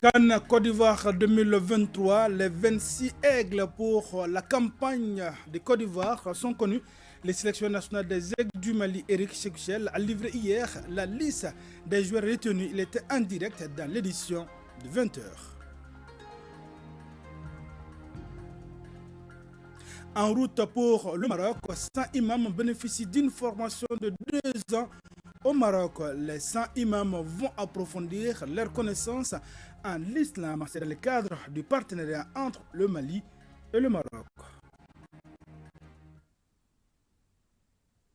CAN Côte d'Ivoire 2023, les 26 aigles pour la campagne de Côte d'Ivoire sont connus. Le sélectionneur national des aigles du Mali, Eric Chekuchel, a livré hier la liste des joueurs retenus. Il était en direct dans l'édition de 20h. En route pour le Maroc, 100 imams bénéficient d'une formation de 2 ans au Maroc. Les 100 imams vont approfondir leurs connaissances en l'islam. C'est dans le cadre du partenariat entre le Mali et le Maroc.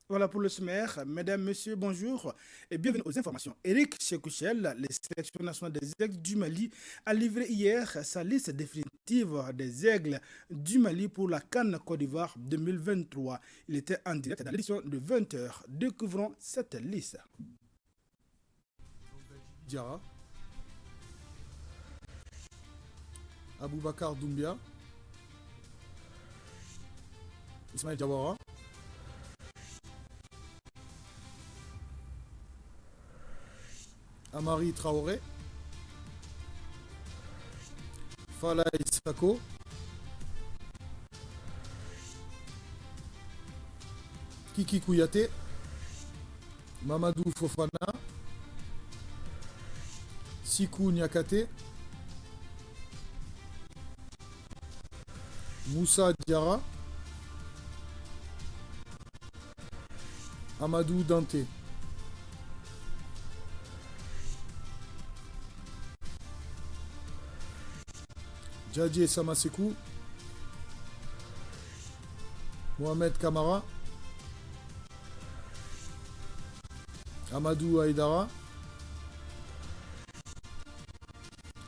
Voilà pour le sommaire. Mesdames, Messieurs, bonjour et bienvenue aux informations. Eric Chekuchel, le sélectionneur national des aigles du Mali, a livré hier sa liste définitive des aigles du Mali pour la CAN Côte d'Ivoire 2023. Il était en direct dans l'édition de 20h. Découvrons cette liste. Diarra, Aboubakar Doumbia, Ismaël Diawara, Amari Traoré, Fala Isako, Kiki Kouyaté, Mamadou Fofana, Sikou Niakate, Moussa Diarra, Amadou Dante. Djadje Samasekou, Mohamed Kamara, Amadou Haïdara,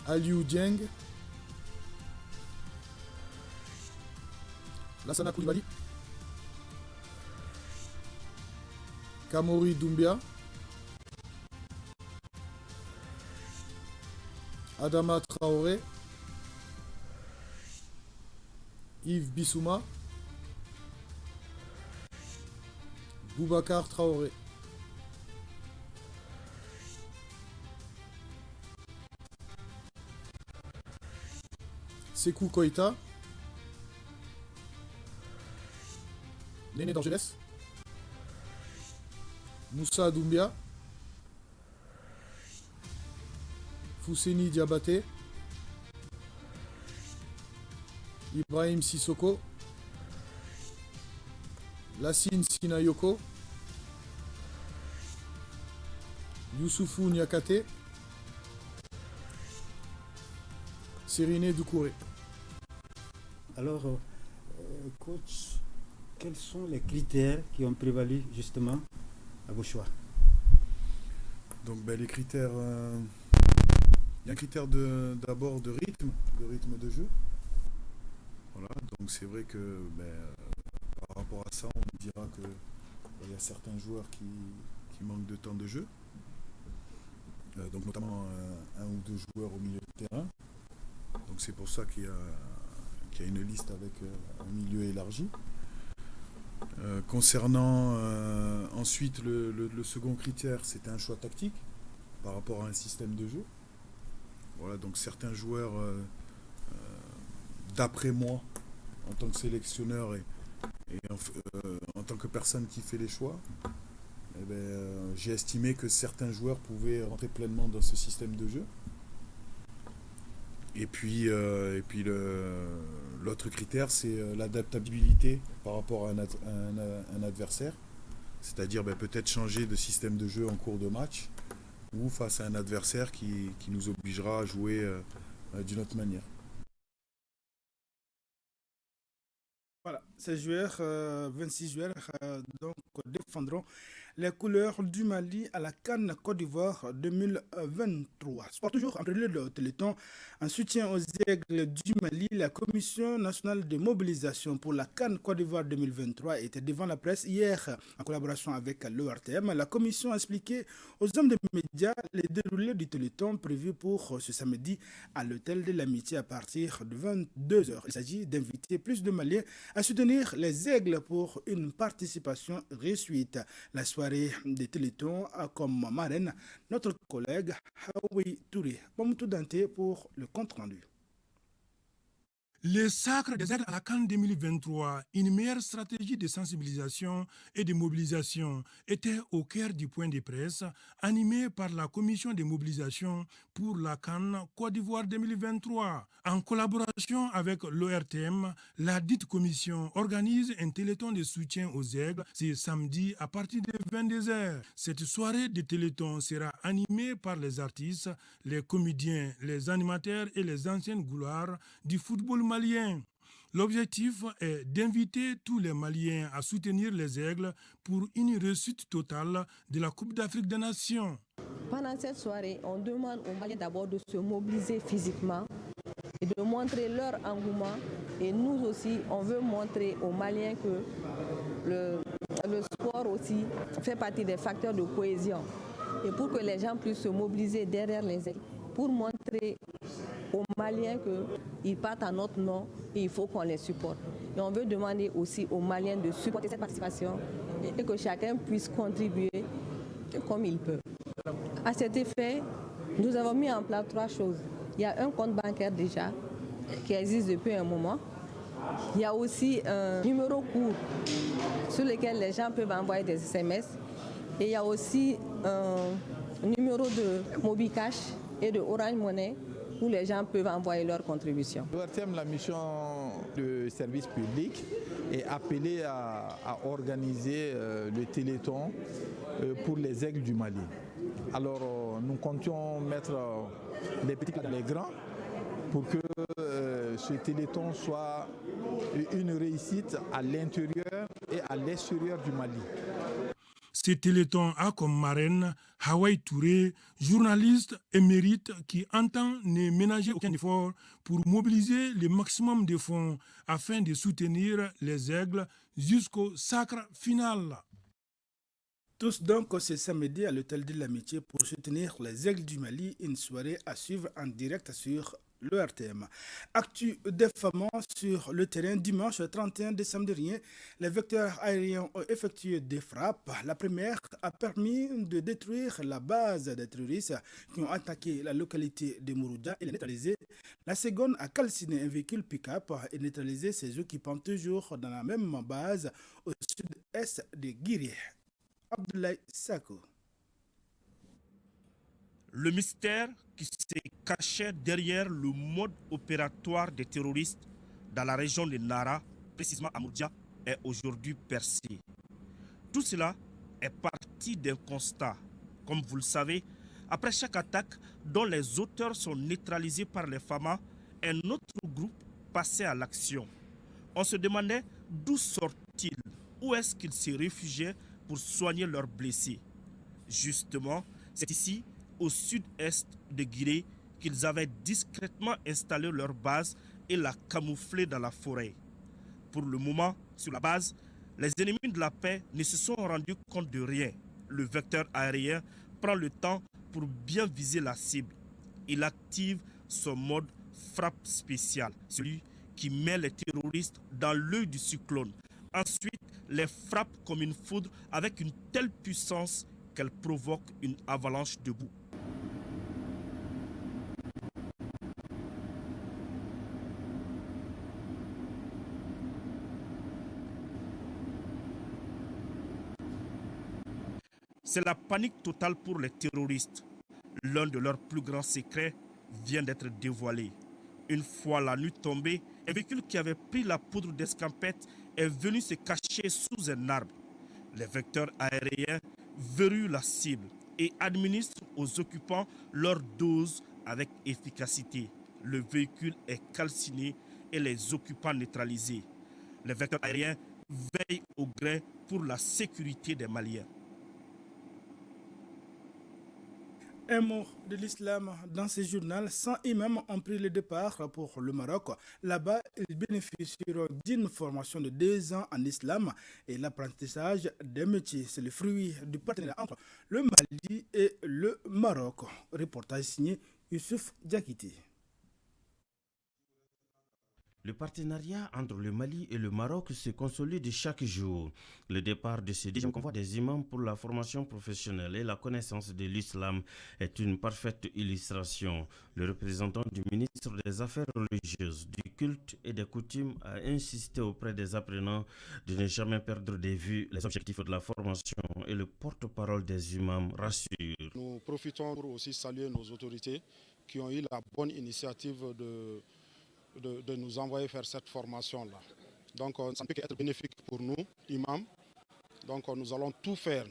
Aliou Dieng, Lassana Koulibaly, Kamori Doumbia, Adama Traoré, Yves Bissouma, Boubacar Traoré. Sekou Koïta, Néné d'Angeles, Moussa Doumbia, Fousseni Diabaté, Ibrahim Sissoko, Lassine Sinayoko, Youssoufou Niakate, Seriné Doucouré. Alors, coach, quels sont les critères qui ont prévalu justement à vos choix? Donc les critères, il y a un critère d'abord de rythme de jeu. Voilà, donc c'est vrai que par rapport à ça, on dira qu'il y a certains joueurs qui manquent de temps de jeu. Donc notamment un ou deux joueurs au milieu de terrain. Donc c'est pour ça qu'il y a une liste avec un milieu élargi. Concernant ensuite le second critère, c'était un choix tactique par rapport à un système de jeu. Voilà, donc certains joueurs, d'après moi, en tant que sélectionneur et en tant que personne qui fait les choix, j'ai estimé que certains joueurs pouvaient rentrer pleinement dans ce système de jeu. Et puis l'autre critère, c'est l'adaptabilité par rapport à un adversaire. C'est-à-dire peut-être changer de système de jeu en cours de match ou face à un adversaire qui nous obligera à jouer d'une autre manière. Voilà, ces joueurs, 26 joueurs, donc défendront les couleurs du Mali à la CAN Côte d'Ivoire 2023. Sport toujours en prélude au Téléthon, en soutien aux aigles du Mali, la Commission nationale de mobilisation pour la CAN Côte d'Ivoire 2023 était devant la presse hier en collaboration avec l'ORTM. La commission a expliqué aux hommes de médias les déroulés du Téléthon prévu pour ce samedi à l'hôtel de l'Amitié à partir de 22h. Il s'agit d'inviter plus de Maliens à soutenir les aigles pour une participation réussite. La soirée soirée de Téléthon a comme marraine notre collègue Haoui Touré. Mamoutou Dante pour le compte rendu. Le sacre des aigles à la CAN 2023, une meilleure stratégie de sensibilisation et de mobilisation, était au cœur du point de presse animé par la commission de mobilisation pour la CAN Côte d'Ivoire 2023. En collaboration avec l'ORTM, la dite commission organise un téléthon de soutien aux aigles ce samedi à partir de 22h. Cette soirée de téléthon sera animée par les artistes, les comédiens, les animateurs et les anciennes gloires du football malien. L'objectif est d'inviter tous les Maliens à soutenir les aigles pour une réussite totale de la Coupe d'Afrique des Nations. Pendant cette soirée, on demande aux Maliens d'abord de se mobiliser physiquement et de montrer leur engouement. Et nous aussi, on veut montrer aux Maliens que le sport aussi fait partie des facteurs de cohésion. Et pour que les gens puissent se mobiliser derrière les aigles, pour montrer aux Maliens qu'ils partent à notre nom et il faut qu'on les supporte. Et on veut demander aussi aux Maliens de supporter cette participation et que chacun puisse contribuer comme il peut. À cet effet, nous avons mis en place 3 choses. Il y a un compte bancaire déjà qui existe depuis un moment. Il y a aussi un numéro court sur lequel les gens peuvent envoyer des SMS. Et il y a aussi un numéro de Mobicash et de Orange Money où les gens peuvent envoyer leurs contributions. L'ORTM, la mission de service public, est appelée à organiser le Téléthon pour les aigles du Mali. Alors nous comptions mettre les petits et les grands pour que ce Téléthon soit une réussite à l'intérieur et à l'extérieur du Mali. Ce téléthon a comme marraine Haoui Touré, journaliste émérite qui entend ne ménager aucun effort pour mobiliser le maximum de fonds afin de soutenir les aigles jusqu'au sacre final. Tous donc ce samedi à l'hôtel de l'Amitié pour soutenir les aigles du Mali, une soirée à suivre en direct sur l'ORTM. Actu défamant sur le terrain dimanche 31 décembre dernier, les vecteurs aériens ont effectué des frappes. La première a permis de détruire la base des terroristes qui ont attaqué la localité de Mouroudia et les neutralisé. La seconde a calciné un véhicule pick-up et neutralisé ses occupants toujours dans la même base au sud-est de Guiré. Abdoulaye Sako. Le mystère qui se cachait derrière le mode opératoire des terroristes dans la région de Nara, précisément à Mouroudia, est aujourd'hui percé. Tout cela est parti d'un constat. Comme vous le savez, après chaque attaque dont les auteurs sont neutralisés par les FAMA, un autre groupe passait à l'action. On se demandait d'où sortent-ils, où est-ce qu'ils se réfugiaient pour soigner leurs blessés. Justement, c'est ici, au sud-est de Guiré, qu'ils avaient discrètement installé leur base et la camouflé dans la forêt. Pour le moment, sur la base, les ennemis de la paix ne se sont rendus compte de rien. Le vecteur aérien prend le temps pour bien viser la cible. Il active son mode frappe spéciale, celui qui met les terroristes dans l'œil du cyclone. Ensuite, les frappe comme une foudre avec une telle puissance qu'elle provoque une avalanche de boue. C'est la panique totale pour les terroristes. L'un de leurs plus grands secrets vient d'être dévoilé. Une fois la nuit tombée, un véhicule qui avait pris la poudre d'escampette est venu se cacher sous un arbre. Les vecteurs aériens verrouillent la cible et administrent aux occupants leur dose avec efficacité. Le véhicule est calciné et les occupants neutralisés. Les vecteurs aériens veillent au grain pour la sécurité des Maliens. Un mot de l'islam dans ce journal. 100 imams ont pris le départ pour le Maroc. Là-bas, ils bénéficieront d'une formation de 2 ans en islam et l'apprentissage des métiers. C'est le fruit du partenariat entre le Mali et le Maroc. Reportage signé Youssouf Diakité. Le partenariat entre le Mali et le Maroc se consolide chaque jour. Le départ de ce deuxième convoi des imams pour la formation professionnelle et la connaissance de l'islam est une parfaite illustration. Le représentant du ministre des Affaires religieuses, du culte et des coutumes a insisté auprès des apprenants de ne jamais perdre de vue les objectifs de la formation et le porte-parole des imams rassure. Nous profitons pour aussi saluer nos autorités qui ont eu la bonne initiative de nous envoyer faire cette formation-là. Donc ça ne peut qu'être bénéfique pour nous, imams. Donc nous allons tout faire,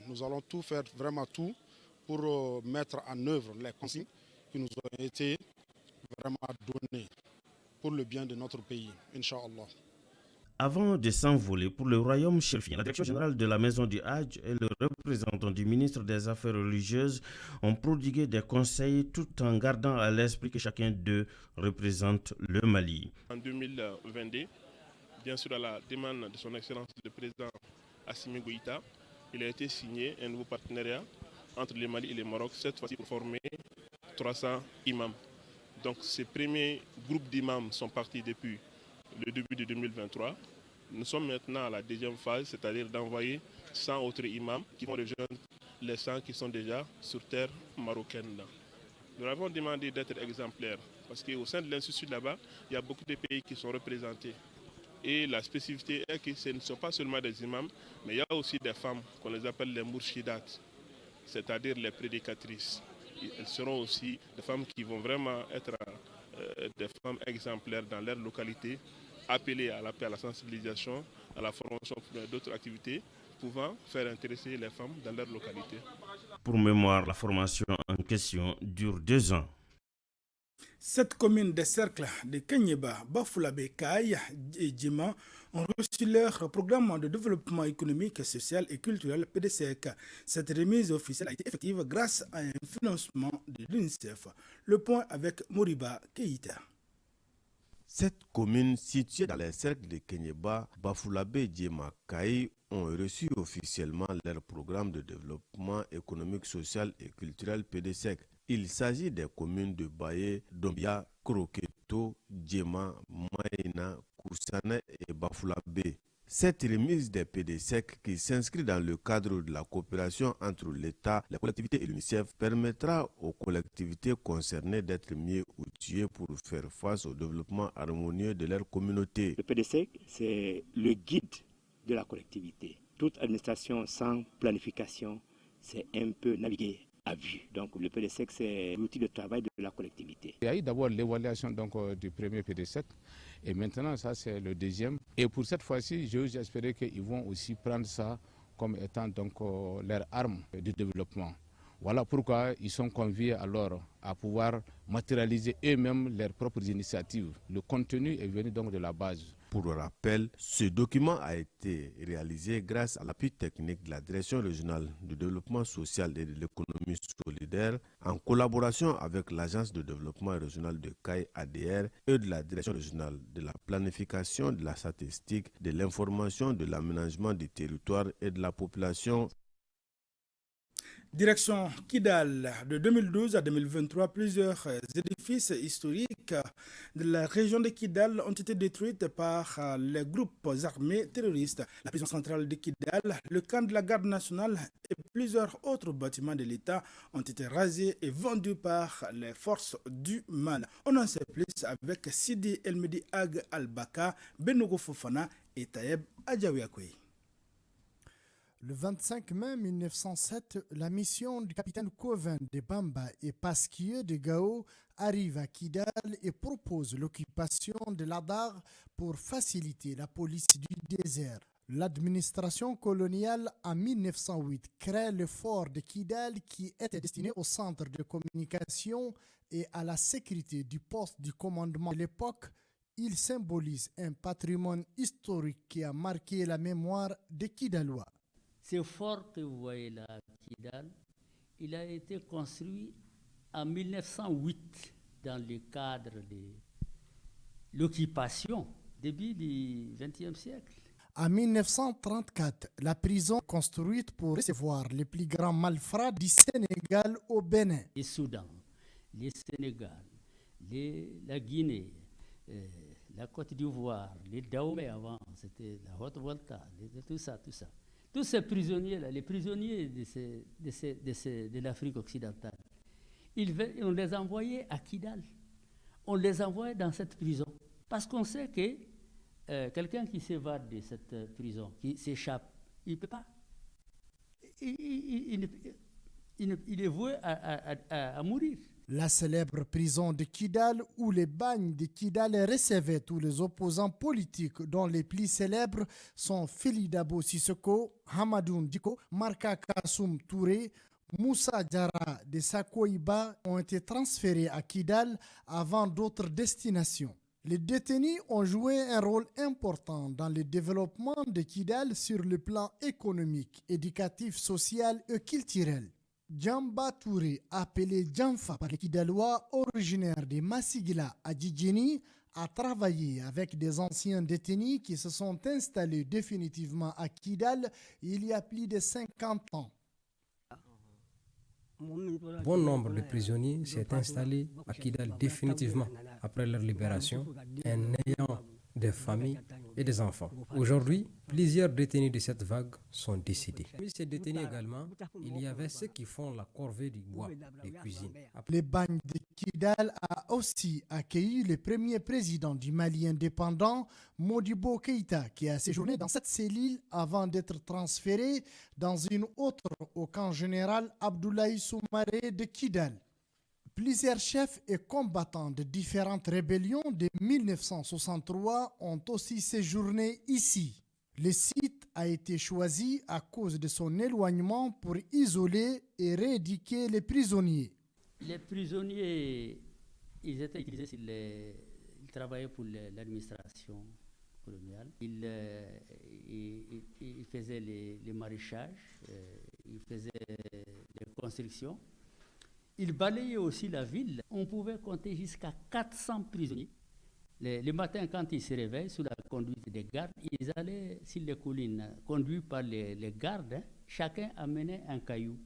vraiment tout, pour mettre en œuvre les consignes qui nous ont été vraiment données pour le bien de notre pays, Inch'Allah. Avant de s'envoler pour le royaume chérifien, la direction générale de la maison du Hadj et le représentant du ministre des Affaires religieuses ont prodigué des conseils tout en gardant à l'esprit que chacun d'eux représente le Mali. En 2022, bien sûr à la demande de son Excellence le président Assimi Goïta, il a été signé un nouveau partenariat entre le Mali et le Maroc, cette fois-ci pour former 300 imams. Donc ces premiers groupes d'imams sont partis depuis le début de 2023. Nous sommes maintenant à la deuxième phase, c'est-à-dire d'envoyer 100 autres imams qui vont rejoindre les 100 qui sont déjà sur terre marocaine. Nous avons demandé d'être exemplaires parce qu'au sein de l'institut là-bas, il y a beaucoup de pays qui sont représentés. Et la spécificité est que ce ne sont pas seulement des imams, mais il y a aussi des femmes qu'on les appelle les mourchidat, c'est-à-dire les prédicatrices. Elles seront aussi des femmes qui vont vraiment être des femmes exemplaires dans leur localité, appelées à la paix, à la sensibilisation, à la formation pour d'autres activités pouvant faire intéresser les femmes dans leur localité. Pour mémoire, la formation en question dure 2 ans. 7 communes des cercles de Kenyeba, Bafulabe, Kaï et Djima ont reçu leur programme de développement économique, social et culturel PDCEC. Cette remise officielle a été effective grâce à un financement de l'UNICEF. Le point avec Moriba Keïta. 7 communes situées dans les cercles de Kenyeba, Bafulabe et Djima Kaï ont reçu officiellement leur programme de développement économique, social et culturel PDCEC. Il s'agit des communes de Baye, Dombia, Kroketo, Djema, Maïna, Koussane et Bafulabe. Cette remise des PDCEC qui s'inscrit dans le cadre de la coopération entre l'État, les collectivités et l'UNICEF permettra aux collectivités concernées d'être mieux outillées pour faire face au développement harmonieux de leur communauté. Le PDCEC, c'est le guide de la collectivité. Toute administration sans planification, c'est un peu naviguer à vue. Donc le PDCEC, c'est l'outil de travail de la collectivité. Il y a eu d'abord l'évaluation du premier PDCEC et maintenant ça c'est le deuxième. Et pour cette fois-ci, j'ose espérer qu'ils vont aussi prendre ça comme étant leur arme de développement. Voilà pourquoi ils sont conviés alors à pouvoir matérialiser eux-mêmes leurs propres initiatives. Le contenu est venu donc de la base. Pour rappel, ce document a été réalisé grâce à l'appui technique de la Direction régionale du développement social et de l'économie solidaire en collaboration avec l'Agence de développement régional de CAI ADR et de la Direction régionale de la planification, de la statistique, de l'information, de l'aménagement du territoire et de la population. Direction Kidal, de 2012 à 2023, plusieurs édifices historiques de la région de Kidal ont été détruits par les groupes armés terroristes. La prison centrale de Kidal, le camp de la garde nationale et plusieurs autres bâtiments de l'État ont été rasés et vendus par les forces du mal. On en sait plus avec Sidi Elmedi Ag Al-Baka, Benogo Fofana et Taïeb Adjawiakoui. Le 25 mai 1907, la mission du capitaine Coven de Bamba et Pasquier de Gao arrive à Kidal et propose l'occupation de l'Adar pour faciliter la police du désert. L'administration coloniale en 1908 crée le fort de Kidal qui était destiné au centre de communication et à la sécurité du poste du commandement de l'époque. Il symbolise un patrimoine historique qui a marqué la mémoire des Kidalois. Ce fort que vous voyez là, Kidal, il a été construit en 1908 dans le cadre de l'occupation, début du XXe siècle. En 1934, la prison construite pour recevoir les plus grands malfrats du Sénégal au Bénin. Le Soudan, le Sénégal, la Guinée, la Côte d'Ivoire, les Dahomey avant, c'était la Haute-Volta, tout ça. Tous ces prisonniers-là, les prisonniers de l'Afrique occidentale, on les envoyait à Kidal. On les envoyait dans cette prison. Parce qu'on sait que quelqu'un qui s'évade de cette prison, qui s'échappe, il ne peut pas. Il est voué à mourir. La célèbre prison de Kidal, où les bagnes de Kidal recevaient tous les opposants politiques, dont les plus célèbres sont Félix Dabo Sissoko, Hamadoun Diko, Marka Kassoum Touré, Moussa Diarra de Sakoïba, ont été transférés à Kidal avant d'autres destinations. Les détenus ont joué un rôle important dans le développement de Kidal sur le plan économique, éducatif, social et culturel. Djamba Touré, appelé Djamfa par les Kidalois, originaire de Massigila à Djidjeni, a travaillé avec des anciens détenus qui se sont installés définitivement à Kidal il y a plus de 50 ans. Bon nombre de prisonniers s'est installé à Kidal définitivement après leur libération, en ayant des familles et des enfants. Aujourd'hui, plusieurs détenus de cette vague sont décédés. Parmi ces détenus également, il y avait ceux qui font la corvée du bois, des cuisines. Les bagnes de Kidal a aussi accueilli le premier président du Mali indépendant, Modibo Keïta, qui a séjourné dans cette cellule avant d'être transféré dans une autre au camp général Abdoulaye Soumaré de Kidal. Plusieurs chefs et combattants de différentes rébellions de 1963 ont aussi séjourné ici. Le site a été choisi à cause de son éloignement pour isoler et rééduquer les prisonniers. Les prisonniers, ils étaient utilisés, ils travaillaient pour l'administration coloniale. Ils faisaient les maraîchages, ils faisaient les constructions. Ils balayaient aussi la ville. On pouvait compter jusqu'à 400 prisonniers. Les matins, quand ils se réveillent, sous la conduite des gardes, ils allaient sur les collines, conduits par les gardes. Chacun amenait un caillou.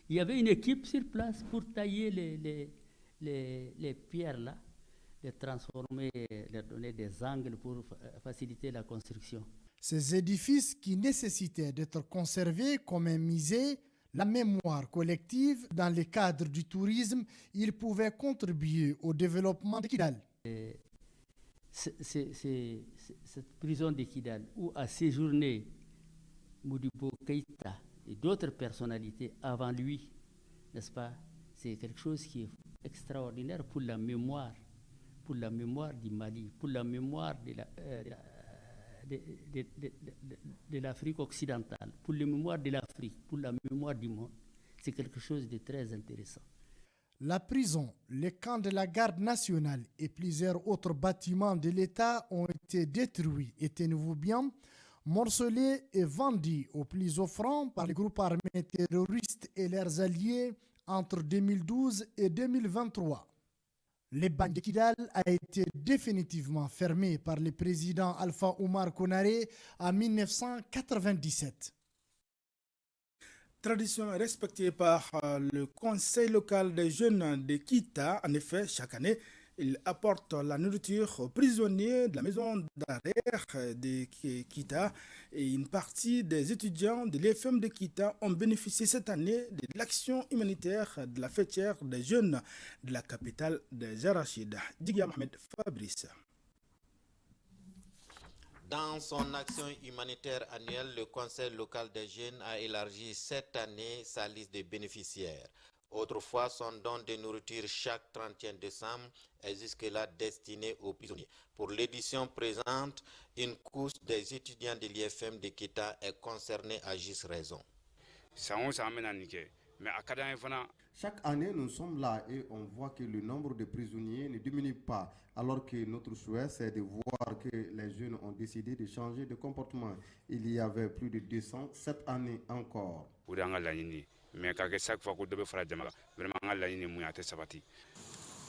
Il y avait une équipe sur place pour tailler les pierres là, les transformer, leur donner des angles pour faciliter la construction. Ces édifices qui nécessitaient d'être conservés comme un musée, la mémoire collective, dans le cadre du tourisme, ils pouvaient contribuer au développement de Kidal. Cette prison de Kidal où a séjourné Modibo Keïta et d'autres personnalités avant lui, n'est-ce pas? C'est quelque chose qui est extraordinaire pour la mémoire du Mali, pour la mémoire de l'Afrique occidentale, pour la mémoire de l'Afrique, pour la mémoire du monde. C'est quelque chose de très intéressant. La prison, les camps de la garde nationale et plusieurs autres bâtiments de l'État ont été détruits et tenez-vous-bien, morcelés et vendus aux plus offrants par les groupes armés terroristes et leurs alliés entre 2012 et 2023. Le bagnes de Kidal a été définitivement fermé par le président Alpha Oumar Konaré en 1997. Tradition respectée par le Conseil local des jeunes de Kita. En effet, chaque année, il apporte la nourriture aux prisonniers de la maison d'arrêt de Kita. Et une partie des étudiants de l'EFM de Kita ont bénéficié cette année de l'action humanitaire de la fêtière des jeunes de la capitale des Arachides. Digia Mohamed Fabrice. Dans son action humanitaire annuelle, le Conseil local des jeunes a élargi cette année sa liste de bénéficiaires. Autrefois, son don de nourriture chaque 31 décembre est jusque-là destiné aux prisonniers. Pour l'édition présente, une couche des étudiants de l'IFM de Kita est concernée à juste raison. Chaque année, nous sommes là et on voit que le nombre de prisonniers ne diminue pas, alors que notre souhait, c'est de voir que les jeunes ont décidé de changer de comportement. Il y avait plus de 200 cette année encore.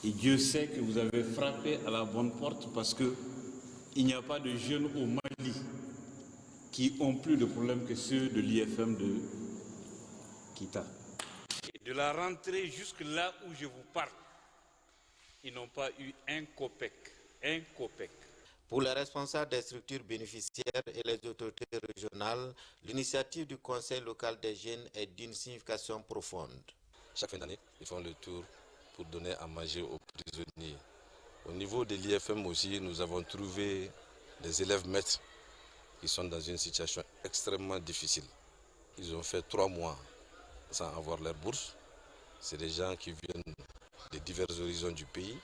Et Dieu sait que vous avez frappé à la bonne porte parce que il n'y a pas de jeunes au Mali qui ont plus de problèmes que ceux de l'IFM de Kita. Et de la rentrée jusque là où je vous parle, ils n'ont pas eu un copec. un copec. Pour les responsables des structures bénéficiaires et les autorités régionales, l'initiative du Conseil local des jeunes est d'une signification profonde. Chaque fin d'année, ils font le tour pour donner à manger aux prisonniers. Au niveau de l'IFM aussi, nous avons trouvé des élèves maîtres qui sont dans une situation extrêmement difficile. Ils ont fait 3 mois sans avoir leur bourse. C'est des gens qui viennent de divers horizons du pays,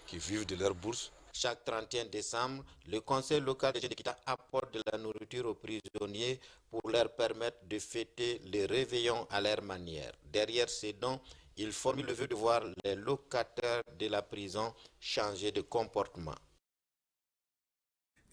qui vivent de leur bourse. Chaque 31 décembre, le Conseil local de jeunes de Kita apporte de la nourriture aux prisonniers pour leur permettre de fêter les réveillons à leur manière. Derrière ces dons, il formule le vœu de voir les locataires de la prison changer de comportement.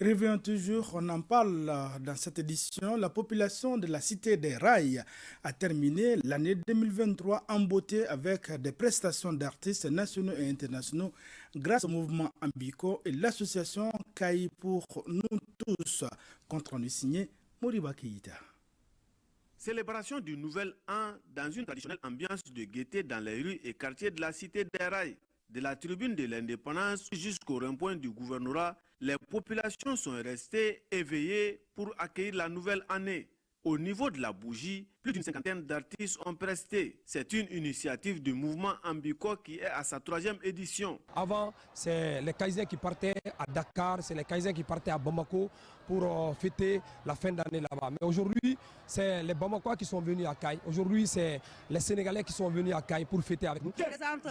Revenons toujours, on en parle dans cette édition. La population de la cité des Rails a terminé l'année 2023 en beauté avec des prestations d'artistes nationaux et internationaux grâce au mouvement Ambico et l'association Kaï pour nous tous, compte rendu signé Moriba Keïta. Célébration du nouvel an dans une traditionnelle ambiance de gaieté dans les rues et quartiers de la cité des Rails. De la tribune de l'indépendance jusqu'au rond-point du gouvernorat, les populations sont restées éveillées pour accueillir la nouvelle année. Au niveau de la bougie, plus d'une 50aine d'artistes ont presté. C'est une initiative du mouvement Ambico qui est à sa 3e édition. Avant, c'est les Kaïsiens qui partaient à Dakar, c'est les Kaïsiens qui partaient à Bamako pour fêter la fin d'année là-bas. Mais aujourd'hui, c'est les Bamakois qui sont venus à Kaï. Aujourd'hui, c'est les Sénégalais qui sont venus à Kaï pour fêter avec nous. Je présente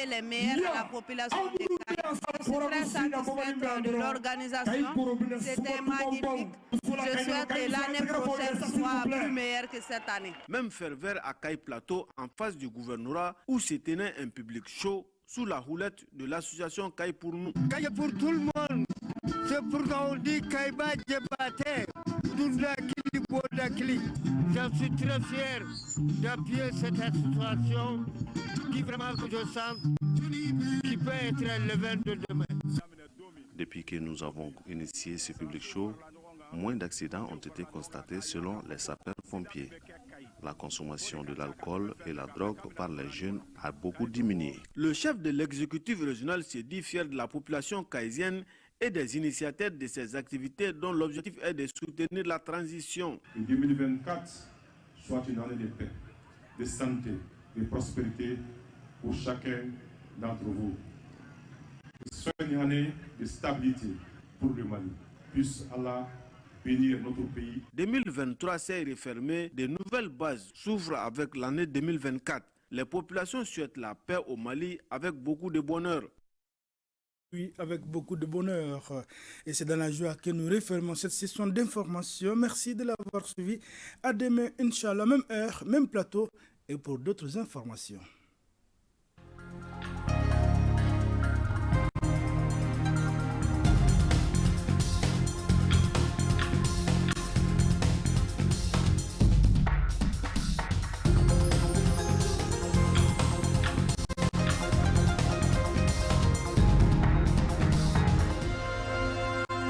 les meilleurs à la population de Kaï. Je suis très satisfaite de l'organisation. C'était magnifique. Je souhaite que l'année prochaine soit plus meilleure que cette année. Même ferveur à Kaï Plateau, en face du gouvernorat, où se tenait un public chaud sous la houlette de l'association Kaï pour nous. Kaï pour tout le monde. C'est pourquoi on dit Kaïba Djebate, Dundakili Bodakili. Je suis très fier d'appuyer cette association qui vraiment que je sens qui peut être l'événement de demain. Depuis que nous avons initié ce public show, moins d'accidents ont été constatés selon les sapeurs-pompiers. La consommation de l'alcool et la drogue par les jeunes a beaucoup diminué. Le chef de l'exécutif régional s'est dit fier de la population kaïsienne et des initiateurs de ces activités dont l'objectif est de soutenir la transition. Que 2024 soit une année de paix, de santé, de prospérité pour chacun d'entre vous. Que ce soit une année de stabilité pour le Mali. Puisse Allah bénir notre pays. 2023 s'est refermé, de nouvelles bases s'ouvrent avec l'année 2024. Les populations souhaitent la paix au Mali avec beaucoup de bonheur. Oui, avec beaucoup de bonheur. Et c'est dans la joie que nous refermons cette session d'information. Merci de l'avoir suivi. À demain, Inch'Allah, même heure, même plateau et pour d'autres informations.